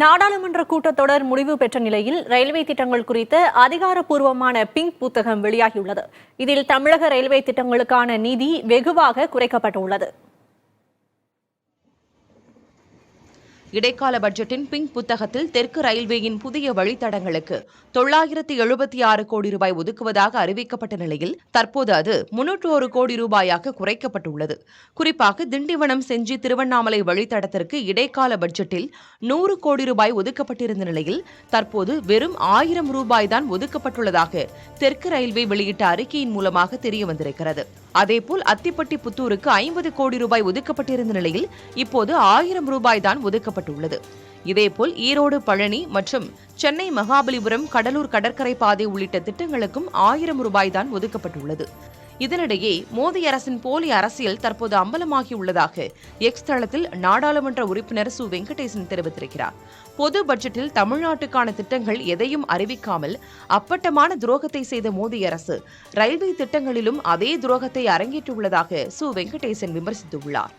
நாடாளுமன்ற கூட்டத்தொடர் முடிவு பெற்ற நிலையில் ரயில்வே திட்டங்கள் குறித்த அதிகாரப்பூர்வமான பிங்க் புத்தகம் வெளியாகியுள்ளது. இதில் தமிழக ரயில்வே திட்டங்களுக்கான நிதி வெகுவாக குறைக்கப்பட்டுள்ளது. இடைக்கால பட்ஜெட்டின் பிங்க் புத்தகத்தில் தெற்கு ரயில்வேயின் புதிய வழித்தடங்களுக்கு 976 கோடி ரூபாய் ஒதுக்குவதாக அறிவிக்கப்பட்ட நிலையில் தற்போது அது 301 கோடி ரூபாயாக குறைக்கப்பட்டுள்ளது. குறிப்பாக திண்டிவனம் செஞ்சி திருவண்ணாமலை வழித்தடத்திற்கு இடைக்கால பட்ஜெட்டில் 100 கோடி ரூபாய் ஒதுக்கப்பட்டிருந்த நிலையில் தற்போது வெறும் 1000 ரூபாய் தான் ஒதுக்கப்பட்டுள்ளதாக தெற்கு ரயில்வே வெளியிட்ட அறிக்கையின் மூலமாக தெரியவந்திருக்கிறது. அதேபோல் அத்திப்பட்டி புத்தூருக்கு 50 கோடி ரூபாய் ஒதுக்கப்பட்டிருந்த நிலையில் இப்போது 1000 ரூபாய் தான் ஒதுக்கப்பட்டுள்ளது. இதேபோல் ஈரோடு பழனி மற்றும் சென்னை மகாபலிபுரம் கடலூர் கடற்கரை பாதை உள்ளிட்ட திட்டங்களுக்கும் 1000 ரூபாய் தான் ஒதுக்கப்பட்டுள்ளது. இதனிடையே மோடி அரசின் போலி அரசியல் தற்போது அம்பலமாகியுள்ளதாக எக்ஸ் தளத்தில் நாடாளுமன்ற உறுப்பினர் சு வெங்கடேசன் தெரிவித்திருக்கிறார். பொது பட்ஜெட்டில் தமிழ்நாட்டுக்கான திட்டங்கள் எதையும் அறிவிக்காமல் அப்பட்டமான துரோகத்தை செய்த மோடி அரசு ரயில்வே திட்டங்களிலும் அதே துரோகத்தை அரங்கேற்றியுள்ளதாக சு வெங்கடேசன் விமர்சித்துள்ளார்.